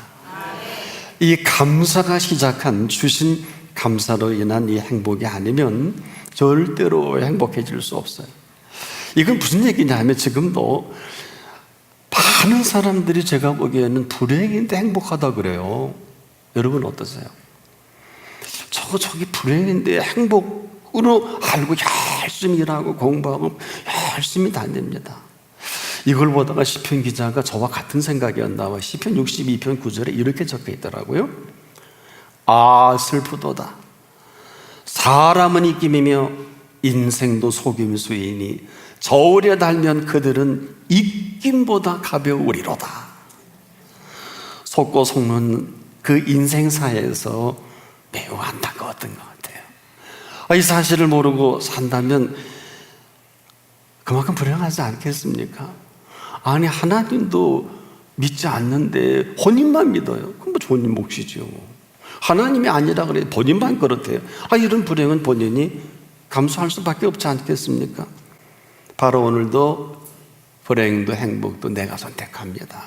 이 감사가 시작한, 주신 감사로 인한 이 행복이 아니면 절대로 행복해질 수 없어요. 이건 무슨 얘기냐 하면 지금도 많은 사람들이 제가 보기에는 불행인데 행복하다 그래요. 여러분 어떠세요? 저기 불행인데 행복으로 알고 열심히 일하고 공부하고 열심히 다닙니다. 이걸 보다가 시편 기자가 저와 같은 생각이었나 봐. 시편 62편 9절에 이렇게 적혀 있더라고요. 아 슬프도다. 사람은 입김이며 인생도 속임수이니 저울에 달면 그들은 입김보다 가벼우리로다. 속고 속는 그 인생사에서 매우 안타까웠던 것 같아요. 이 사실을 모르고 산다면 그만큼 불행하지 않겠습니까? 아니 하나님도 믿지 않는데 본인만 믿어요. 그럼 뭐 본인 몫이죠. 하나님이 아니라 그래 본인만 그렇대요. 이런 불행은 본인이 감수할 수밖에 없지 않겠습니까? 바로 오늘도 불행도 행복도 내가 선택합니다.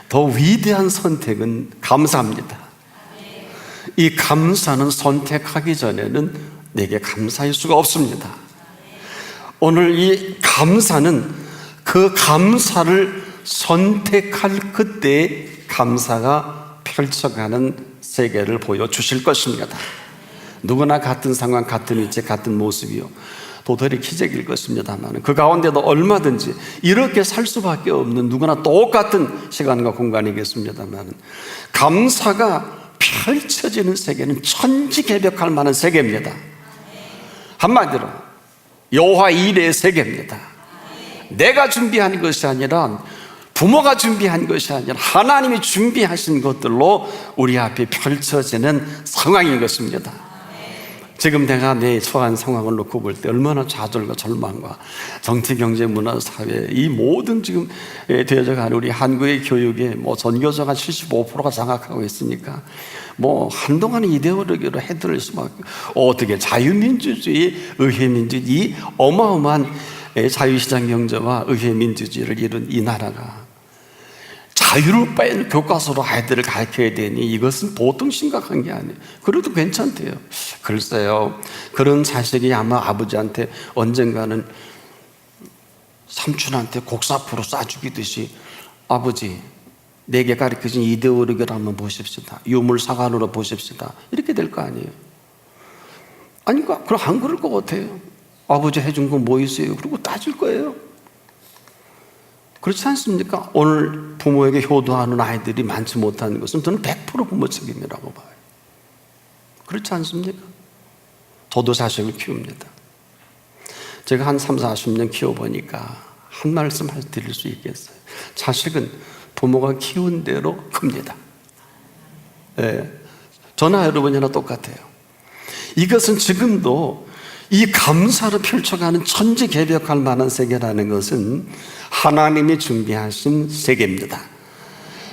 더 위대한 선택은 감사입니다. 이 감사는 선택하기 전에는 내게 감사할 수가 없습니다. 오늘 이 감사는 그 감사를 선택할 그때의 감사가 펼쳐가는 세계를 보여주실 것입니다. 누구나 같은 상황, 같은 위치, 같은 모습이요 도토리 기적일 것입니다만 그 가운데도 얼마든지 이렇게 살 수밖에 없는 누구나 똑같은 시간과 공간이겠습니다만 감사가 펼쳐지는 세계는 천지개벽할 만한 세계입니다. 한마디로 여호와 일의 세계입니다. 내가 준비한 것이 아니라 부모가 준비한 것이 아니라 하나님이 준비하신 것들로 우리 앞에 펼쳐지는 상황인 것입니다. 지금 내가 내 처한 상황을 놓고 볼 때 얼마나 좌절과 절망과 정치, 경제, 문화, 사회 이 모든 지금 되어져 가는 우리 한국의 교육에 전교조가 75%가 장악하고 있으니까 한동안은 이데올로기로 해드릴 수밖에 어떻게 자유민주주의, 의회민주주의 이 어마어마한 자유시장 경제와 의회민주주의를 이룬 이 나라가 자유를 뺀 교과서로 아이들을 가르쳐야 되니 이것은 보통 심각한 게 아니에요. 그래도 괜찮대요. 글쎄요, 그런 자식이 아마 아버지한테 언젠가는 삼촌한테 곡사프로 쏴죽이듯이 아버지 내게 가르쳐준 이데올로기를 한번 보십시다. 유물사관으로 보십시다. 이렇게 될 거 아니에요. 아니 그럼 안 그럴 것 같아요. 아버지 해준 거 뭐 있어요? 그리고 따질 거예요. 그렇지 않습니까? 오늘 부모에게 효도하는 아이들이 많지 못한 것은 저는 100% 부모 책임이라고 봐요. 그렇지 않습니까? 저도 자식을 키웁니다. 제가 한 3, 40년 키워보니까 한 말씀 드릴 수 있겠어요. 자식은 부모가 키운 대로 큽니다. 저나 여러분이나 똑같아요. 이것은 지금도 이 감사로 펼쳐가는 천지개벽할 만한 세계라는 것은 하나님이 준비하신 세계입니다.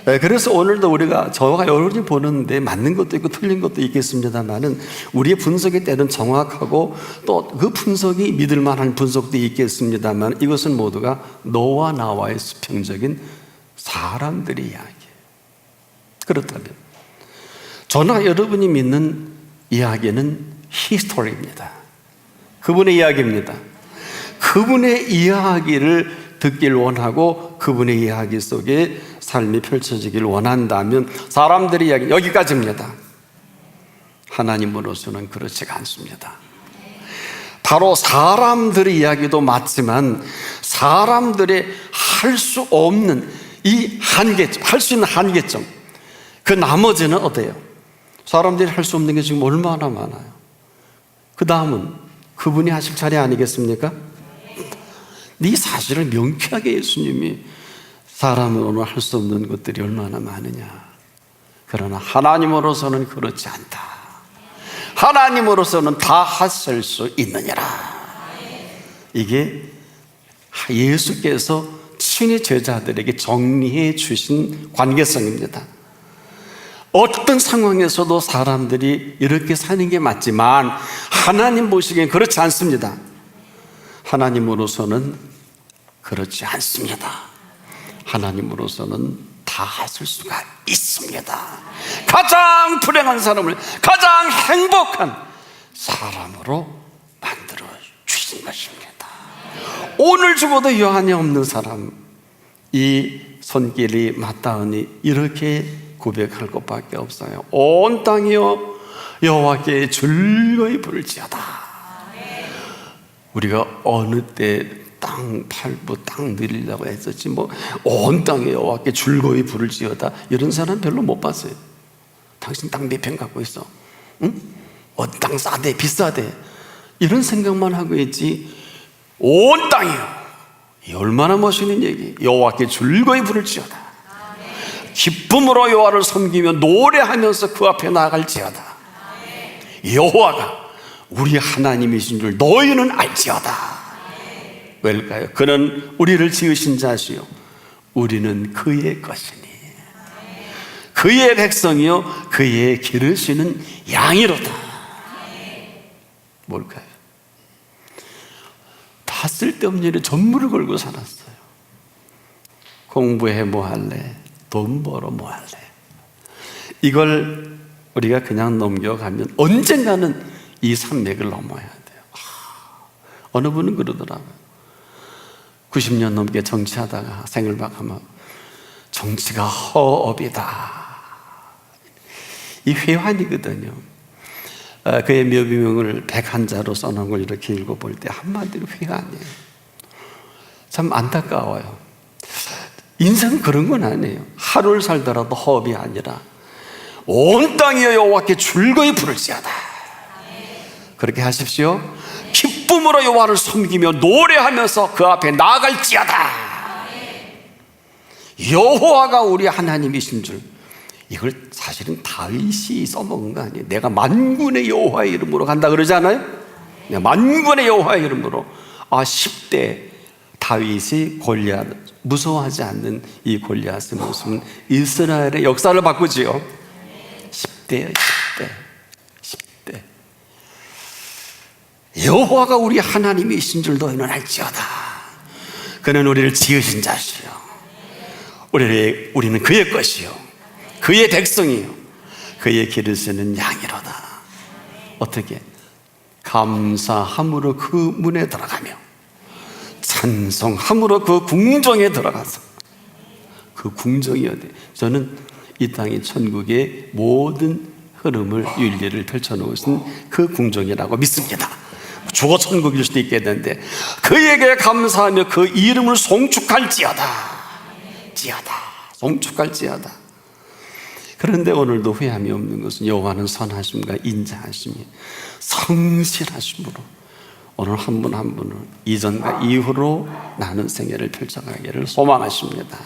그래서 오늘도 우리가 저와 여러분이 보는데 맞는 것도 있고 틀린 것도 있겠습니다만은 우리의 분석의 때는 정확하고 또 그 분석이 믿을 만한 분석도 있겠습니다만 이것은 모두가 너와 나와의 수평적인 사람들의 이야기예요. 그렇다면 저나 여러분이 믿는 이야기는 히스토리입니다. 그분의 이야기입니다. 그분의 이야기를 듣길 원하고 그분의 이야기 속에 삶이 펼쳐지길 원한다면 사람들의 이야기 여기까지입니다. 하나님으로서는 그렇지가 않습니다. 바로 사람들의 이야기도 맞지만 사람들의 할 수 없는 이 한계점, 할 수 있는 한계점 그 나머지는 어때요? 사람들이 할 수 없는 게 지금 얼마나 많아요. 그 다음은 그분이 하실 차례 아니겠습니까? 이 사실을 명쾌하게 예수님이 사람으로는 할 수 없는 것들이 얼마나 많으냐. 그러나 하나님으로서는 그렇지 않다. 하나님으로서는 다 하실 수 있느니라. 이게 예수께서 친히 제자들에게 정리해 주신 관계성입니다. 어떤 상황에서도 사람들이 이렇게 사는 게 맞지만 하나님 보시기엔 그렇지 않습니다. 하나님으로서는 그렇지 않습니다. 하나님으로서는 다 하실 수가 있습니다. 가장 불행한 사람을 가장 행복한 사람으로 만들어 주신 것입니다. 오늘 죽어도 여한이 없는 사람, 이 손길이 맞다하니 이렇게 고백할 것밖에 없어요. 온 땅이여 여호와께 즐거이 부를지어다. 우리가 어느 때 땅 팔고 땅 늘리려고 했었지 뭐 온 땅에 여호와께 즐거이 부를지어다 이런 사람 별로 못 봤어요. 당신 땅 몇 평 갖고 있어? 응? 땅 싸대 비싸대 이런 생각만 하고 있지. 온 땅이요, 이 얼마나 멋있는 얘기. 여호와께 즐거이 부를지어다. 기쁨으로 여호와를 섬기며 노래하면서 그 앞에 나아갈지어다. 여호와가 우리 하나님이신 줄 너희는 알지어다. 왜일까요? 그는 우리를 지으신 자시요 우리는 그의 것이니 그의 백성이요 그의 기르시는 양이로다. 뭘까요? 다 쓸데없는 일에 전무를 걸고 살았어요. 공부해 뭐 할래? 돈 벌어 뭐 할래? 이걸 우리가 그냥 넘겨가면 언젠가는 이 산맥을 넘어야 돼요. 어느 분은 그러더라고요. 90년 넘게 정치하다가 생을박하면 정치가 허업이다. 이 회환이거든요. 그의 묘비명을 101자로 써놓은 걸 이렇게 읽어볼 때 한마디로 회환이에요. 참 안타까워요. 인생은 그런 건 아니에요. 하루를 살더라도 허업이 아니라 온 땅이여 여호와께 즐거이 부를지어다. 그렇게 하십시오. 기쁨으로 여호와를 섬기며 노래하면서 그 앞에 나아갈지어다. 여호와가 우리 하나님이신 줄, 이걸 사실은 다윗이 써먹은 거 아니에요. 내가 만군의 여호와의 이름으로 간다 그러잖아요. 내가 만군의 여호와의 이름으로. 10대 다윗이 골리앗, 무서워하지 않는 이 골리앗의 모습은 이스라엘의 역사를 바꾸지요. 10대요, 10대. 여호와가 우리 하나님이신 줄 너희는 알지어다. 그는 우리를 지으신 자시요 우리는 그의 것이요 그의 백성이요 그의 기르시는 양이로다. 어떻게? 감사함으로 그 문에 들어가며 찬송함으로 그 궁정에 들어가서. 그 궁정이 어디? 저는 이 땅이 천국의 모든 흐름을, 윤리를 펼쳐놓으신 그 궁정이라고 믿습니다. 죽어 천국일 수도 있겠는데 그에게 감사하며 그 이름을 송축할지어다. 송축할지어다. 그런데 오늘도 후회함이 없는 것은 여호와는 선하심과 인자하심이 성실하심으로 오늘 한 분 한 분을 이전과 이후로 나는 생애를 펼쳐가기를 소망하십니다.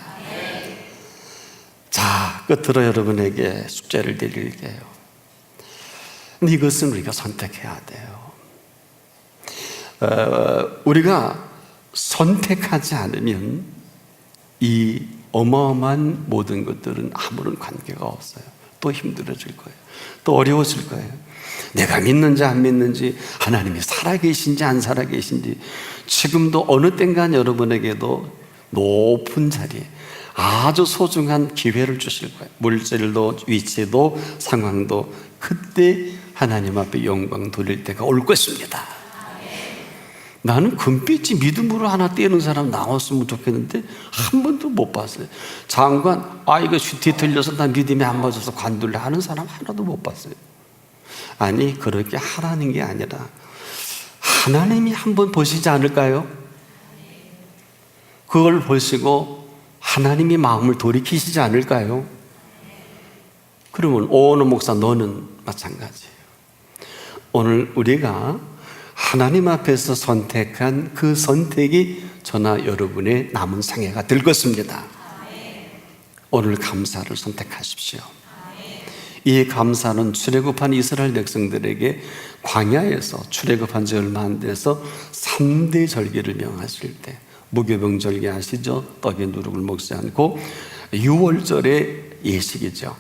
자, 끝으로 여러분에게 숙제를 드릴게요. 이것은 우리가 선택해야 돼요. 우리가 선택하지 않으면 이 어마어마한 모든 것들은 아무런 관계가 없어요. 또 힘들어질 거예요. 또 어려워질 거예요. 내가 믿는지 안 믿는지, 하나님이 살아계신지 안 살아계신지, 지금도 어느 땐간 여러분에게도 높은 자리에 아주 소중한 기회를 주실 거예요. 물질도 위치도 상황도 그때 하나님 앞에 영광 돌릴 때가 올 것입니다. 나는 금빛이 믿음으로 하나 떼는 사람 나왔으면 좋겠는데 한 번도 못 봤어요. 장관, 이거 뒤틀려서 나 믿음이 안 맞아서 관둘래 하는 사람 하나도 못 봤어요. 아니, 그렇게 하라는 게 아니라 하나님이 한번 보시지 않을까요? 그걸 보시고 하나님이 마음을 돌이키시지 않을까요? 그러면 오은호 목사, 너는 마찬가지예요. 오늘 우리가 하나님 앞에서 선택한 그 선택이 저나 여러분의 남은 생애가 될 것입니다. 오늘 감사를 선택하십시오. 이 감사는 출애굽한 이스라엘 백성들에게 광야에서 출애굽한 지 얼마 안 돼서 3대 절기를 명하실 때, 무교병 절기 아시죠? 떡에 누룩을 먹지 않고 6월절의 예식이죠.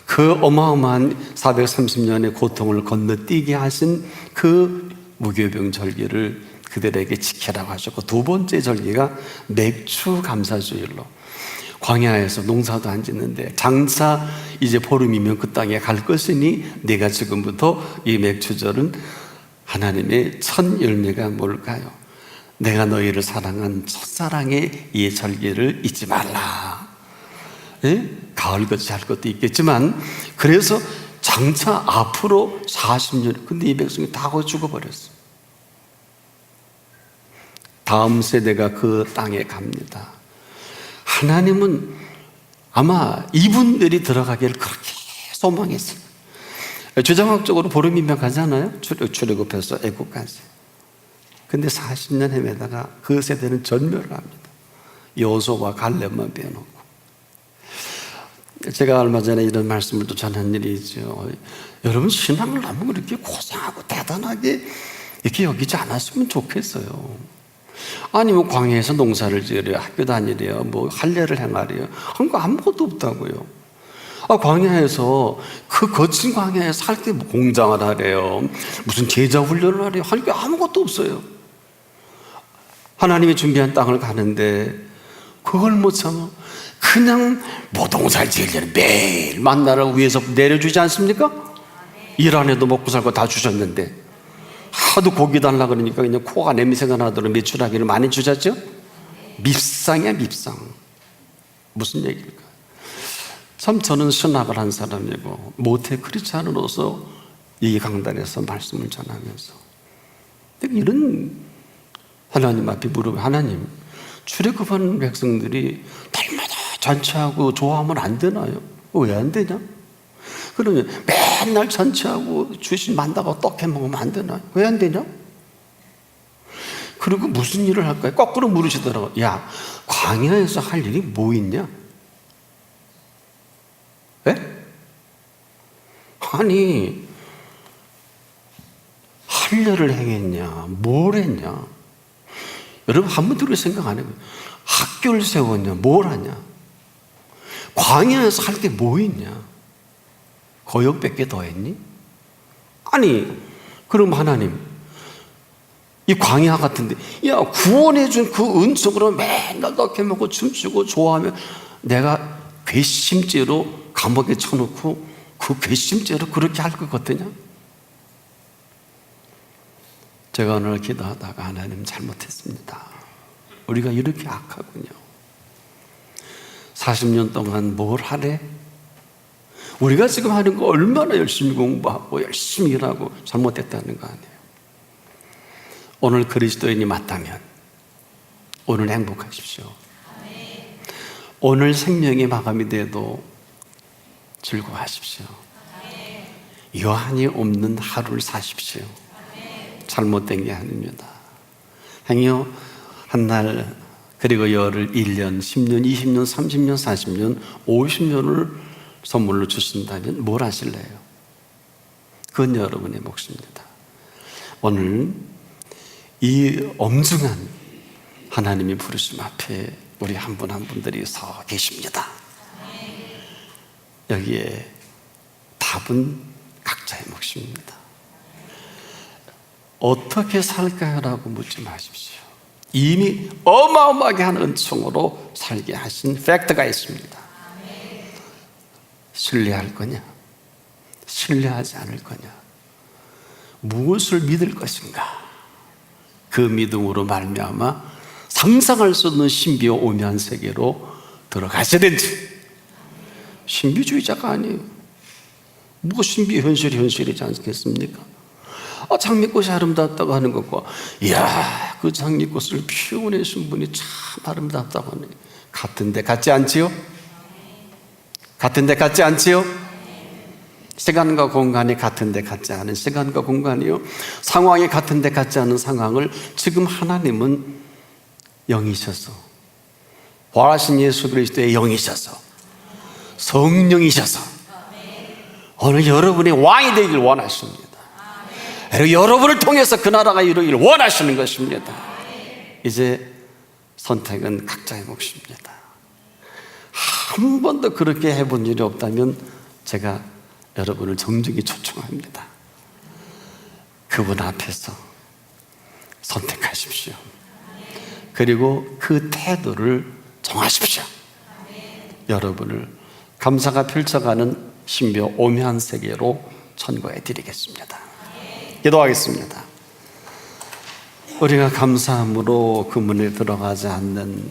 그 어마어마한 430년의 고통을 건너뛰게 하신 그 무교병 절기를 그들에게 지켜라고 하셨고, 두 번째 절기가 맥주 감사주일로, 광야에서 농사도 안 짓는데 장차 이제 보름이면 그 땅에 갈 것이니 내가 지금부터 이 맥주절은 하나님의 첫 열매가 뭘까요? 내가 너희를 사랑한 첫사랑의 이 절기를 잊지 말라. 예? 가을같이 할 것도 있겠지만, 그래서 장차 앞으로 40년, 근데 이 백성이 다 거의 죽어버렸어. 다음 세대가 그 땅에 갑니다. 하나님은 아마 이분들이 들어가기를 그렇게 소망했어요. 주장학적으로 보름이면 가잖아요. 출애굽해서 애국까지. 근데 40년 헤매다가 그 세대는 전멸을 합니다. 여호수아와 갈렙만 빼놓고. 제가 얼마 전에 이런 말씀을 또 전한 일이 있죠. 여러분, 신앙을 너무 그렇게 고상하고 대단하게 이렇게 여기지 않았으면 좋겠어요. 아니 뭐 광야에서 농사를 지으래요, 학교 다니래요, 뭐 할례를 행하래요. 한 거 아무것도 없다고요. 광야에서, 그 거친 광야에서 할 게 공장을 하래요, 무슨 제자 훈련을 하래요. 할 게 아무것도 없어요. 하나님이 준비한 땅을 가는데 그걸 못 참아 그냥 모동살 지으려는 매일 만나를 위에서 내려주지 않습니까? 일 안 해도 먹고 살고 다 주셨는데 하도 고기 달라 그러니까 그냥 코가 냄새가 나도록 메추라기를 많이 주셨죠? 밉상이야, 밉상. 무슨 얘기일까? 참 저는 신학을 한 사람이고 모태 크리스찬으로서 이 강단에서 말씀을 전하면서 이런 하나님 앞에 물어보면, 하나님, 출애굽하는 백성들이 날마다 잔치하고 좋아하면 안 되나요? 왜 안 되냐? 그러면 맨날 잔치하고 주신 만다고 떡 해먹으면 안 되나요? 왜 안 되냐? 그리고 무슨 일을 할까요? 거꾸로 물으시더라고요. 야, 광야에서 할 일이 뭐 있냐? 예? 아니, 할례를 행했냐? 뭘 했냐? 여러분, 한 번 들을 생각 안 해봐요. 학교를 세웠냐? 뭘 하냐? 광야에서 할 게 뭐 있냐? 거역 100개 더 했니? 아니, 그럼 하나님, 이 광야 같은데, 야, 구원해준 그 은총으로 맨날 떡해 먹고 춤추고 좋아하면 내가 괘씸죄로 감옥에 쳐놓고 그 괘씸죄로 그렇게 할 것 같으냐? 제가 오늘 기도하다가, 하나님 잘못했습니다. 우리가 이렇게 악하군요. 40년 동안 뭘 하래? 우리가 지금 하는 거 얼마나 열심히 공부하고 열심히 일하고 잘못됐다는 거 아니에요. 오늘 그리스도인이 맞다면 오늘 행복하십시오. 오늘 생명이 마감이 돼도 즐거워하십시오. 여한이 없는 하루를 사십시오. 잘못된 게 아닙니다. 행여 한날, 그리고 열흘, 1년, 10년, 20년, 30년, 40년, 50년을 선물로 주신다면 뭘 하실래요? 그건 여러분의 몫입니다. 오늘 이 엄중한 하나님이 부르심 앞에 우리 한 분 한 분들이 서 계십니다. 여기에 답은 각자의 몫입니다. 어떻게 살까요? 라고 묻지 마십시오. 이미 어마어마하게 한 은총으로 살게 하신 팩트가 있습니다. 신뢰할 거냐? 신뢰하지 않을 거냐? 무엇을 믿을 것인가? 그 믿음으로 말미암아 상상할 수 없는 신비와 오묘한 세계로 들어가셔야 된지. 신비주의자가 아니에요. 뭐 신비 현실이 현실이지 않겠습니까? 장미꽃이 아름답다고 하는 것과, 이야, 그 장미꽃을 피워내신 분이 참 아름답다고 하네. 같은데 같지 않지요? 같은데 같지 않지요? 시간과 공간이 같은데 같지 않은 시간과 공간이요, 상황이 같은데 같지 않은 상황을 지금 하나님은 영이셔서, 부활하신 예수 그리스도의 영이셔서, 성령이셔서 오늘 여러분의 왕이 되길 원하십니다. 그리고 여러분을 통해서 그 나라가 이루기를 원하시는 것입니다. 이제 선택은 각자의 몫입니다. 한 번도 그렇게 해본 일이 없다면 제가 여러분을 정중히 초청합니다. 그분 앞에서 선택하십시오. 그리고 그 태도를 정하십시오. 여러분을 감사가 펼쳐가는 신비와 오묘한 세계로 천거해 드리겠습니다. 기도하겠습니다. 우리가 감사함으로 그 문에 들어가지 않는,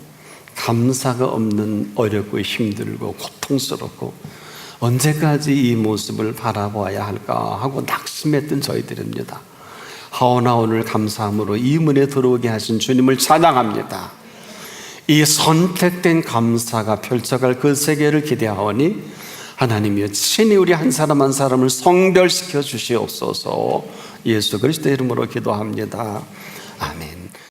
감사가 없는 어렵고 힘들고 고통스럽고 언제까지 이 모습을 바라봐야 할까 하고 낙심했던 저희들입니다. 하오나 오늘 감사함으로 이 문에 들어오게 하신 주님을 찬양합니다. 이 선택된 감사가 펼쳐갈 그 세계를 기대하오니 하나님이여 친히 우리 한 사람 한 사람을 성별시켜 주시옵소서. 예수 그리스도의 이름으로 기도합니다. 아멘.